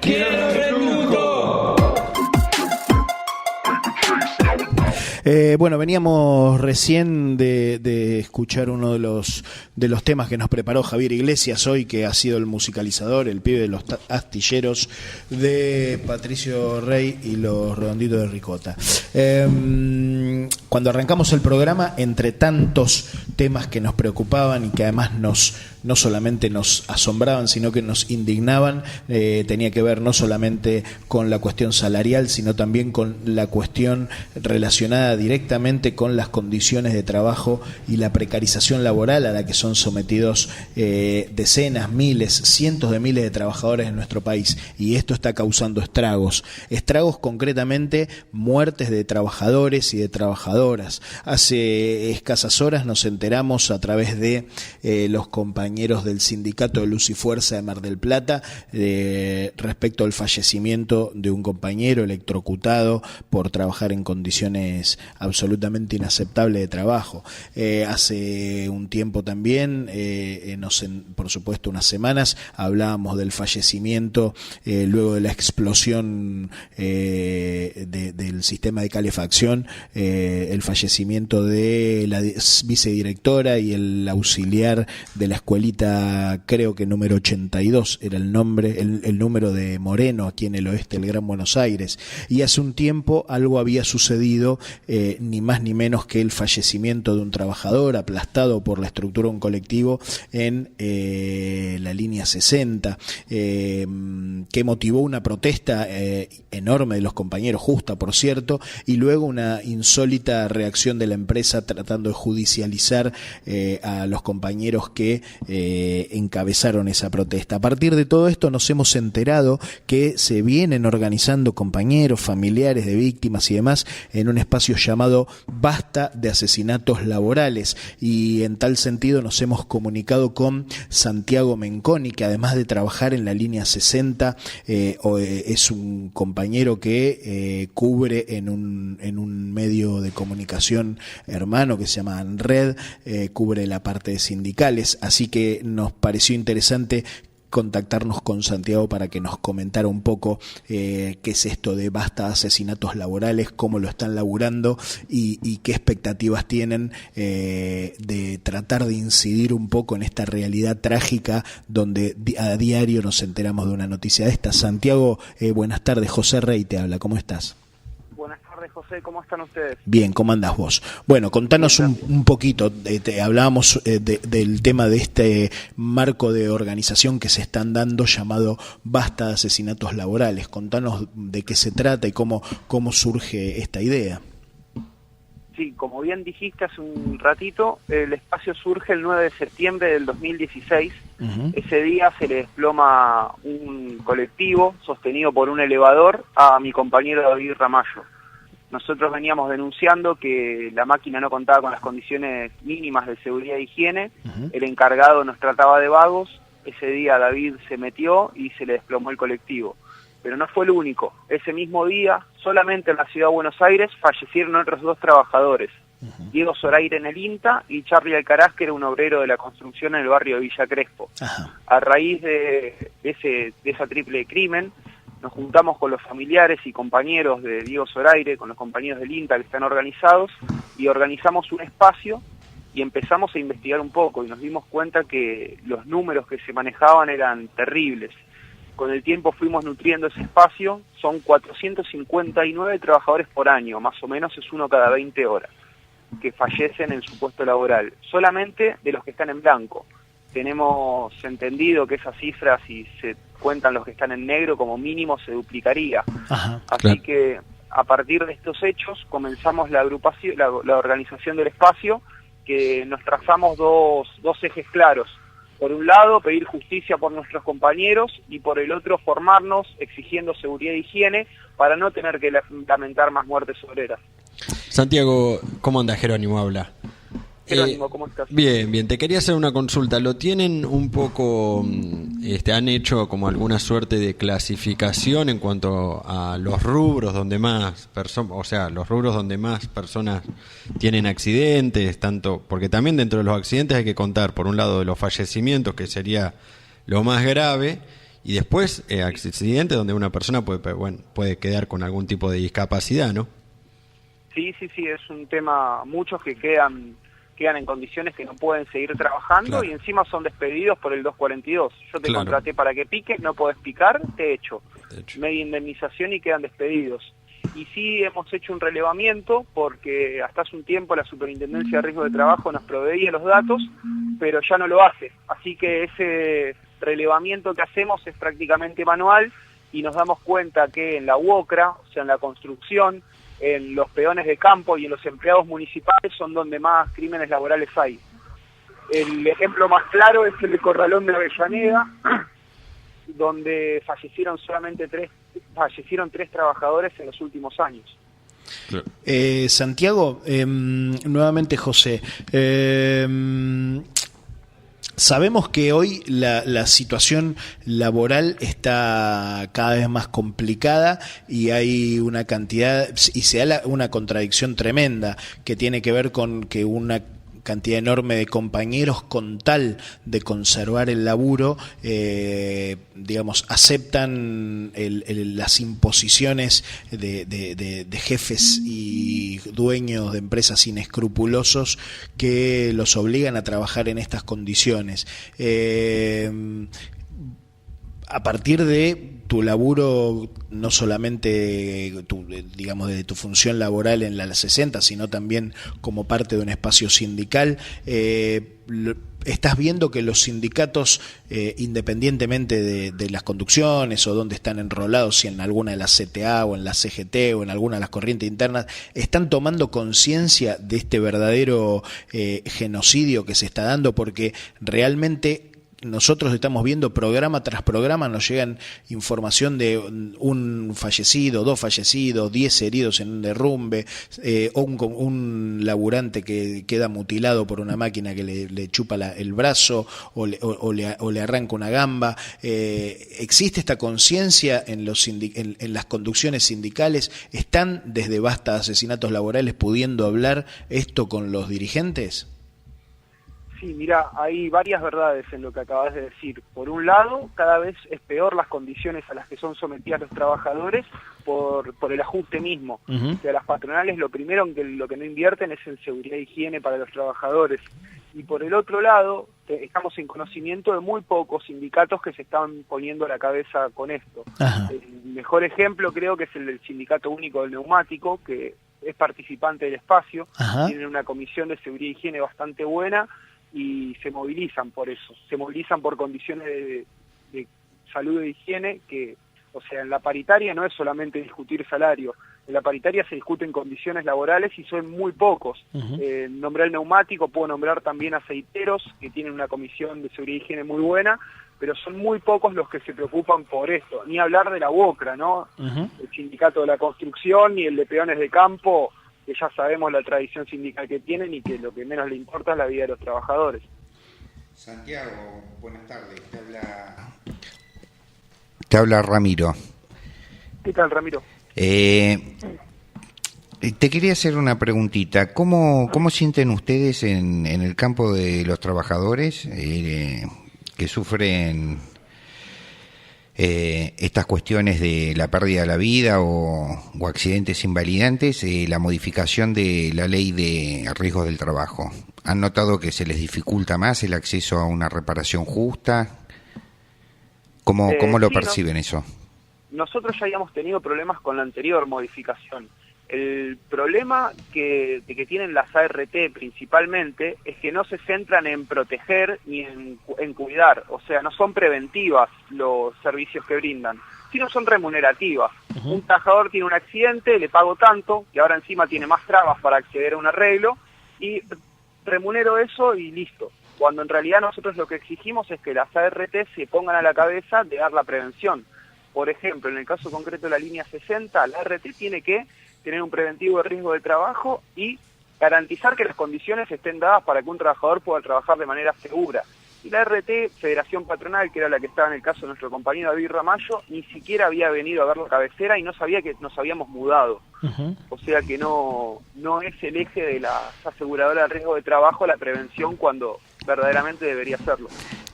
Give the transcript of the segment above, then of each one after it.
quiero Renuco. Bueno, veníamos recién de escuchar uno de los temas que nos preparó Javier Iglesias hoy, que ha sido el musicalizador, el pibe de los astilleros de Patricio Rey y los Redonditos de Ricota. Cuando arrancamos el programa, entre tantos temas que nos preocupaban y que además no solamente nos asombraban, sino que nos indignaban, tenía que ver no solamente con la cuestión salarial, sino también con la cuestión relacionada directamente con las condiciones de trabajo y la precarización laboral a la que son sometidos decenas, miles, cientos de miles de trabajadores en nuestro país. Y esto está causando estragos concretamente, muertes de trabajadores y de trabajadoras. Hace escasas horas nos enteramos a través de los compañeros del Sindicato de Luz y Fuerza de Mar del Plata respecto al fallecimiento de un compañero electrocutado por trabajar en condiciones absolutamente inaceptables de trabajo. Hace un tiempo también, por supuesto unas semanas, hablábamos del fallecimiento luego de la explosión del sistema de calefacción, el fallecimiento de la vicedirectora y el auxiliar de la escuelita, creo que número 82 era el nombre, el número de Moreno, aquí en el oeste del Gran Buenos Aires. Y hace un tiempo algo había sucedido, ni más ni menos que el fallecimiento de un trabajador aplastado por la estructura de un colectivo en la línea 60, que motivó una protesta enorme de los compañeros, justa por cierto, y luego una insólita reacción de la empresa tratando de judicializar a los compañeros que encabezaron esa protesta. A partir de todo esto nos hemos enterado que se vienen organizando compañeros, familiares de víctimas y demás en un espacio llamado Basta de Asesinatos Laborales, y en tal sentido nos hemos comunicado con Santiago Menconi, que además de trabajar en la línea 60 es un compañero que cubre en un medio de comunicación hermano que se llama Red, cubre la parte de sindicales, así que nos pareció interesante contactarnos con Santiago para que nos comentara un poco qué es esto de Basta de Asesinatos Laborales, cómo lo están laburando y qué expectativas tienen de tratar de incidir un poco en esta realidad trágica donde a diario nos enteramos de una noticia de esta. Santiago, buenas tardes, José Rey te habla, ¿cómo estás? Buenas tardes, José, ¿cómo están ustedes? Bien, ¿cómo andás vos? Bueno, contanos un poquito, hablábamos del tema de este marco de organización que se están dando llamado Basta de Asesinatos Laborales. Contanos de qué se trata y cómo surge esta idea. Sí, como bien dijiste hace un ratito, el espacio surge el 9 de septiembre del 2016. Uh-huh. Ese día se le desploma un colectivo sostenido por un elevador a mi compañero David Ramallo. Nosotros veníamos denunciando que la máquina no contaba con las condiciones mínimas de seguridad e higiene. Uh-huh. El encargado nos trataba de vagos. Ese día David se metió y se le desplomó el colectivo. Pero no fue el único. Ese mismo día, solamente en la ciudad de Buenos Aires, fallecieron otros 2 trabajadores. Uh-huh. Diego Zoraire en el INTA y Charlie Alcaraz, que era un obrero de la construcción en el barrio de Villa Crespo. Uh-huh. A raíz de esa triple crimen, nos juntamos con los familiares y compañeros de Diego Zoraire, con los compañeros del INTA que están organizados, y organizamos un espacio y empezamos a investigar un poco, y nos dimos cuenta que los números que se manejaban eran terribles. Con el tiempo fuimos nutriendo ese espacio, son 459 trabajadores por año, más o menos es uno cada 20 horas, que fallecen en su puesto laboral, solamente de los que están en blanco. Tenemos entendido que esa cifra, si se cuentan los que están en negro, como mínimo se duplicaría. Ajá, así claro. Que a partir de estos hechos comenzamos la agrupación, la organización del espacio, que nos trazamos dos ejes claros. Por un lado, pedir justicia por nuestros compañeros, y por el otro, formarnos exigiendo seguridad e higiene para no tener que lamentar más muertes obreras. Santiago, ¿cómo anda? Jerónimo habla. Jerónimo, ¿cómo estás? Bien, te quería hacer una consulta. ¿Lo tienen un poco, han hecho como alguna suerte de clasificación en cuanto a los rubros donde más personas tienen accidentes, tanto porque también dentro de los accidentes hay que contar por un lado de los fallecimientos, que sería lo más grave, Y después accidentes donde una persona puede quedar con algún tipo de discapacidad, ¿no? Sí, es un tema, muchos que quedan en condiciones que no pueden seguir trabajando, Claro. y encima son despedidos por el 242. Yo te Claro. contraté para que piques, no podés picar, te echo. De hecho. Media indemnización y quedan despedidos. Y sí hemos hecho un relevamiento porque hasta hace un tiempo la Superintendencia de Riesgo de Trabajo nos proveía los datos, pero ya no lo hace. Así que ese relevamiento que hacemos es prácticamente manual y nos damos cuenta que en la UOCRA, o sea, en la construcción, en los peones de campo y en los empleados municipales son donde más crímenes laborales hay. El ejemplo más claro es el de Corralón de Avellaneda, donde fallecieron tres trabajadores en los últimos años. Claro. Santiago, nuevamente José, sabemos que hoy la situación laboral está cada vez más complicada y hay una cantidad, y se da una contradicción tremenda que tiene que ver con que una cantidad enorme de compañeros, con tal de conservar el laburo, digamos, aceptan las imposiciones de jefes y dueños de empresas inescrupulosos que los obligan a trabajar en estas condiciones. A partir de tu laburo, no solamente digamos de tu función laboral en la 60, sino también como parte de un espacio sindical, estás viendo que los sindicatos, independientemente de las conducciones o dónde están enrolados, si en alguna de las CTA o en la CGT o en alguna de las corrientes internas, están tomando conciencia de este verdadero genocidio que se está dando, porque realmente nosotros estamos viendo programa tras programa, nos llegan información de un fallecido, 2 fallecidos, 10 heridos en un derrumbe, o un laburante que queda mutilado por una máquina que le chupa el brazo o le arranca una gamba. ¿Existe esta conciencia en las conducciones sindicales? ¿Están desde Basta Asesinatos Laborales pudiendo hablar esto con los dirigentes? Sí, mira, hay varias verdades en lo que acabas de decir. Por un lado, cada vez es peor las condiciones a las que son sometidos los trabajadores por el ajuste mismo. Uh-huh. O sea, las patronales lo primero en lo que no invierten es en seguridad e higiene para los trabajadores. Y por el otro lado, estamos en conocimiento de muy pocos sindicatos que se están poniendo a la cabeza con esto. Ajá. El mejor ejemplo creo que es el del Sindicato Único del Neumático, que es participante del espacio. Ajá. Tienen una comisión de seguridad e higiene bastante buena, y se movilizan por eso, se movilizan por condiciones de salud e higiene que, o sea, en la paritaria no es solamente discutir salario, en la paritaria se discuten condiciones laborales y son muy pocos. Uh-huh. Nombré el neumático, puedo nombrar también aceiteros que tienen una comisión de seguridad e higiene muy buena, pero son muy pocos los que se preocupan por esto, ni hablar de la UOCRA, ¿no? Uh-huh. El sindicato de la construcción ni el de peones de campo, que ya sabemos la tradición sindical que tienen y que lo que menos le importa es la vida de los trabajadores. Santiago, buenas tardes. Te habla Ramiro. ¿Qué tal, Ramiro? Te quería hacer una preguntita. ¿Cómo sienten ustedes en el campo de los trabajadores que sufren estas cuestiones de la pérdida de la vida o accidentes invalidantes, la modificación de la ley de riesgos del trabajo? ¿Han notado que se les dificulta más el acceso a una reparación justa? ¿Cómo lo sí, perciben eso? Nosotros ya habíamos tenido problemas con la anterior modificación. El problema que tienen las ART principalmente es que no se centran en proteger ni en cuidar, o sea, no son preventivas los servicios que brindan, sino son remunerativas. Uh-huh. Un trabajador tiene un accidente, le pago tanto, que ahora encima tiene más trabas para acceder a un arreglo, y remunero eso y listo. Cuando en realidad nosotros lo que exigimos es que las ART se pongan a la cabeza de dar la prevención. Por ejemplo, en el caso concreto de la línea 60, la ART tiene que tener un preventivo de riesgo de trabajo y garantizar que las condiciones estén dadas para que un trabajador pueda trabajar de manera segura. Y la RT, Federación Patronal, que era la que estaba en el caso de nuestro compañero David Ramallo, ni siquiera había venido a ver la cabecera y no sabía que nos habíamos mudado. Uh-huh. O sea que no es el eje de las aseguradoras de riesgo de trabajo la prevención cuando verdaderamente debería serlo.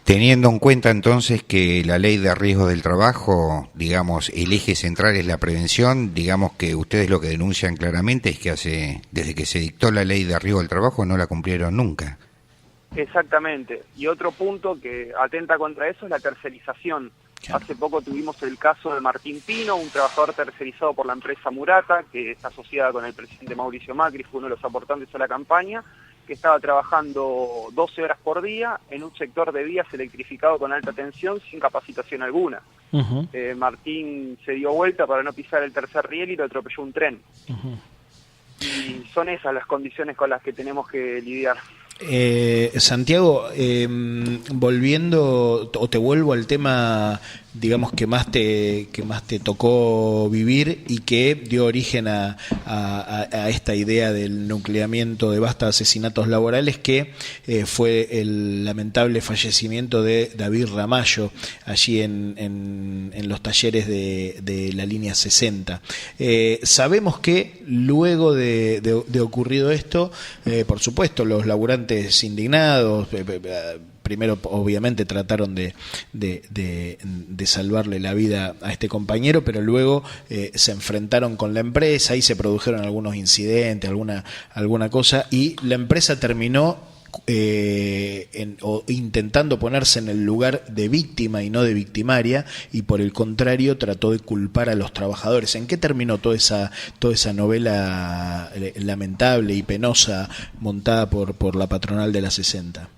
Teniendo en cuenta entonces que la ley de riesgos del trabajo, digamos, el eje central es la prevención, digamos que ustedes lo que denuncian claramente es que desde que se dictó la ley de riesgos del trabajo no la cumplieron nunca. Exactamente. Y otro punto que atenta contra eso es la tercerización. Hace poco tuvimos el caso de Martín Pino, un trabajador tercerizado por la empresa Murata, que está asociada con el presidente Mauricio Macri, fue uno de los aportantes a la campaña, que estaba trabajando 12 horas por día en un sector de vías electrificado con alta tensión sin capacitación alguna. Martín se dio vuelta para no pisar el tercer riel y lo atropelló un tren. Y son esas las condiciones con las que tenemos que lidiar. Santiago, volviendo, o te vuelvo al tema, digamos, que más te tocó vivir y que dio origen a esta idea del nucleamiento de basta de asesinatos laborales, que fue el lamentable fallecimiento de David Ramallo allí en los talleres de la línea 60. Sabemos que luego de ocurrido esto, por supuesto, los laburantes indignados, primero obviamente trataron de salvarle la vida a este compañero, pero luego se enfrentaron con la empresa y se produjeron algunos incidentes, alguna cosa, y la empresa terminó intentando ponerse en el lugar de víctima y no de victimaria, y por el contrario trató de culpar a los trabajadores. ¿En qué terminó toda esa novela lamentable y penosa montada por la patronal de la 60?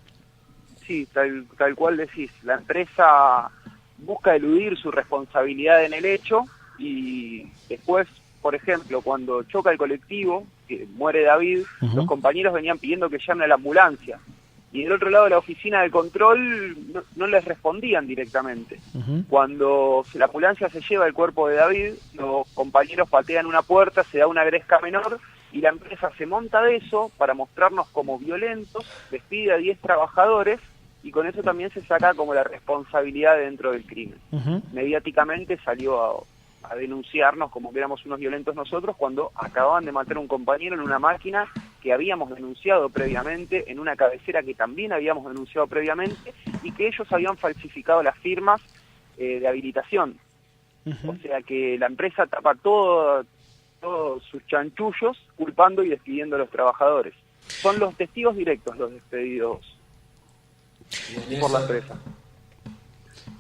Sí, tal cual decís. La empresa busca eludir su responsabilidad en el hecho y después, por ejemplo, cuando choca el colectivo, que muere David, los compañeros venían pidiendo que llamen a la ambulancia. Y del otro lado de la oficina de control no les respondían directamente. Cuando la ambulancia se lleva el cuerpo de David, los compañeros patean una puerta, se da una gresca menor y la empresa se monta de eso para mostrarnos como violentos, despide a 10 trabajadores y con eso también se saca como la responsabilidad dentro del crimen. Mediáticamente salió a denunciarnos como que éramos unos violentos nosotros cuando acababan de matar a un compañero en una máquina que habíamos denunciado previamente, en una cabecera que también habíamos denunciado previamente y que ellos habían falsificado las firmas de habilitación. O sea que la empresa tapa todos sus chanchullos culpando y despidiendo a los trabajadores. Son los testigos directos los despedidos por la empresa.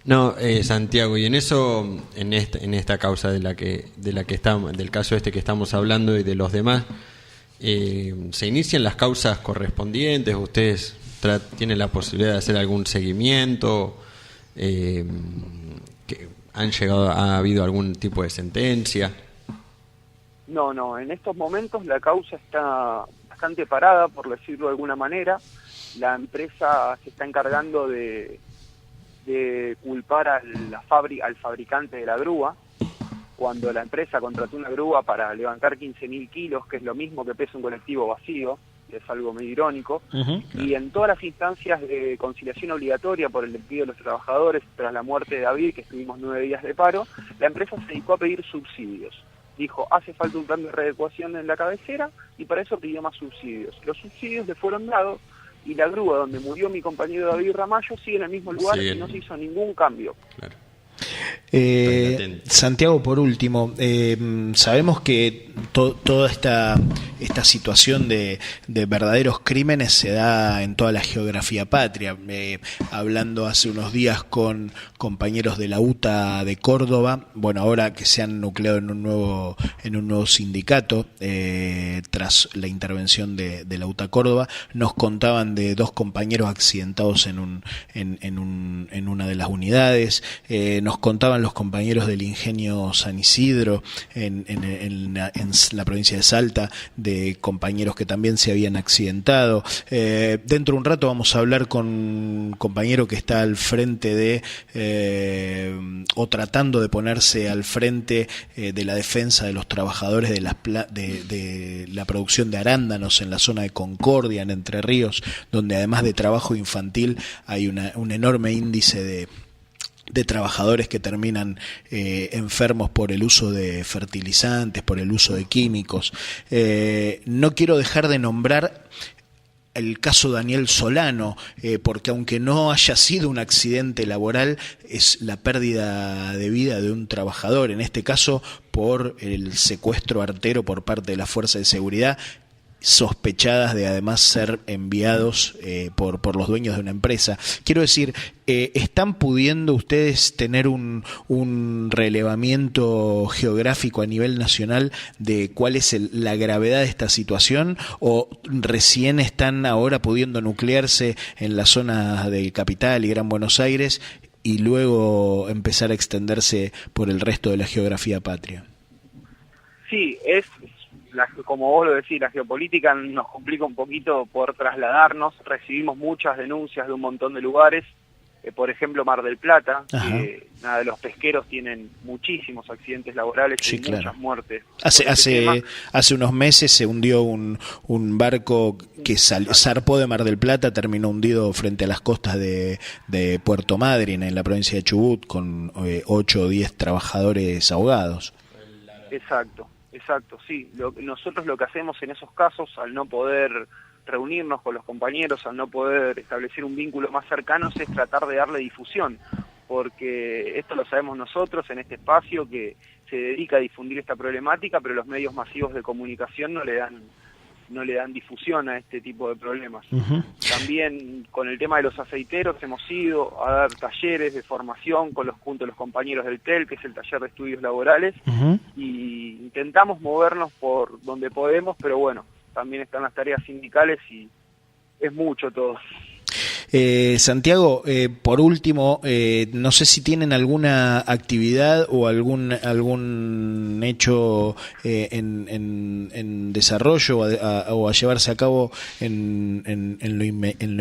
No, Santiago, y en eso, en esta causa de la que estamos, del caso que estamos hablando y de los demás, se inician las causas correspondientes. Ustedes tienen la posibilidad de hacer algún seguimiento, que ha habido algún tipo de sentencia. No, en estos momentos la causa está bastante parada, por decirlo de alguna manera. La empresa se está encargando de culpar al fabricante de la grúa, cuando la empresa contrató una grúa para levantar 15.000 kilos, que es lo mismo que pesa un colectivo vacío, es algo muy irónico, y en todas las instancias de conciliación obligatoria por el despido de los trabajadores tras la muerte de David, que estuvimos 9 días de paro, la empresa se dedicó a pedir subsidios. Dijo, hace falta un plan de readecuación en la cabecera, y para eso pidió más subsidios. Los subsidios le fueron dados, y la grúa donde murió mi compañero David Ramallo sigue en el mismo lugar y no se hizo ningún cambio. Claro. Santiago, por último, sabemos que toda esta situación de verdaderos crímenes se da en toda la geografía patria. Hablando hace unos días con compañeros de la UTA de Córdoba, bueno, ahora que se han nucleado en un nuevo sindicato tras la intervención de la UTA Córdoba, nos contaban de 2 compañeros accidentados en una de las unidades. Nos contaban los compañeros del Ingenio San Isidro en la provincia de Salta de compañeros que también se habían accidentado. Dentro de un rato vamos a hablar con un compañero que está al frente o tratando de ponerse al frente de la defensa de los trabajadores de la producción de arándanos en la zona de Concordia, en Entre Ríos, donde además de trabajo infantil hay un enorme índice de trabajadores que terminan enfermos por el uso de fertilizantes, por el uso de químicos. No quiero dejar de nombrar el caso Daniel Solano, porque aunque no haya sido un accidente laboral, es la pérdida de vida de un trabajador, en este caso por el secuestro artero por parte de la Fuerza de Seguridad, sospechadas de además ser enviados por los dueños de una empresa. Quiero decir, ¿están pudiendo ustedes tener un relevamiento geográfico a nivel nacional de cuál es la gravedad de esta situación, o recién están ahora pudiendo nuclearse en la zona del Capital y Gran Buenos Aires y luego empezar a extenderse por el resto de la geografía patria? Sí, como vos lo decís, la geopolítica nos complica un poquito poder trasladarnos. Recibimos muchas denuncias de un montón de lugares, por ejemplo Mar del Plata, que los pesqueros tienen muchísimos accidentes laborales y muchas muertes. Hace unos meses se hundió un barco que zarpó de Mar del Plata, terminó hundido frente a las costas de Puerto Madryn, en la provincia de Chubut, con 8 o 10 trabajadores ahogados. Exacto, sí. Nosotros lo que hacemos en esos casos, al no poder reunirnos con los compañeros, al no poder establecer un vínculo más cercano, es tratar de darle difusión, porque esto lo sabemos nosotros en este espacio que se dedica a difundir esta problemática, pero los medios masivos de comunicación no le dan difusión a este tipo de problemas. También con el tema de los aceiteros hemos ido a dar talleres de formación junto a los compañeros del TEL, que es el taller de estudios laborales, y intentamos movernos por donde podemos, pero bueno, también están las tareas sindicales y es mucho todo. Santiago, por último, no sé si tienen alguna actividad o algún hecho en desarrollo o a llevarse a cabo en lo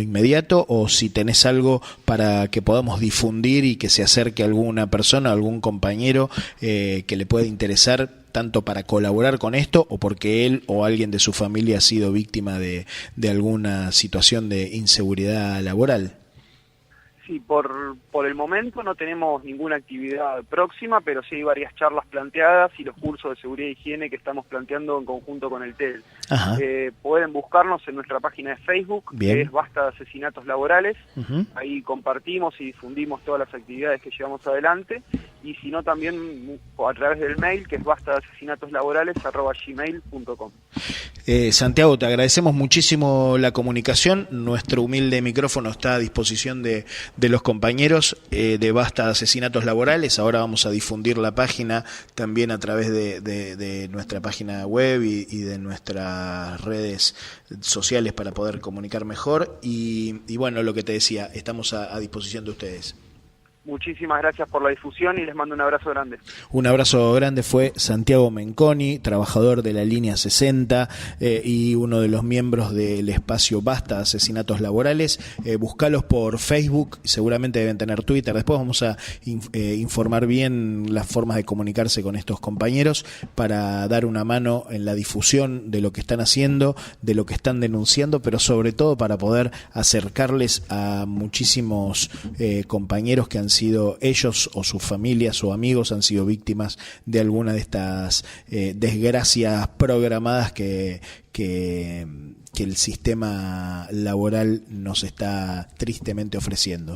inmediato, o si tenés algo para que podamos difundir y que se acerque alguna persona, algún compañero que le pueda interesar, tanto para colaborar con esto o porque él o alguien de su familia ha sido víctima de alguna situación de inseguridad laboral. Sí, por el momento no tenemos ninguna actividad próxima, pero sí hay varias charlas planteadas y los cursos de seguridad e higiene que estamos planteando en conjunto con el TEL. Pueden buscarnos en nuestra página de Facebook, que es Basta de Asesinatos Laborales. Ahí compartimos y difundimos todas las actividades que llevamos adelante, y si no también a través del mail, que es bastaasesinatoslaborales@gmail.com. Santiago, te agradecemos muchísimo la comunicación. Nuestro humilde micrófono está a disposición de los compañeros de Basta Asesinatos Laborales. Ahora vamos a difundir la página también a través de nuestra página web y de nuestras redes sociales para poder comunicar mejor. Y bueno, lo que te decía, estamos a disposición de ustedes. Muchísimas gracias por la difusión y les mando un abrazo grande. Un abrazo grande. Fue Santiago Menconi, trabajador de la línea 60 y uno de los miembros del espacio Basta Asesinatos Laborales. Buscalos por Facebook, seguramente deben tener Twitter. Después vamos a informar bien las formas de comunicarse con estos compañeros para dar una mano en la difusión de lo que están haciendo, de lo que están denunciando, pero sobre todo para poder acercarles a muchísimos compañeros que han sido ellos o sus familias o amigos han sido víctimas de alguna de estas desgracias programadas que el sistema laboral nos está tristemente ofreciendo.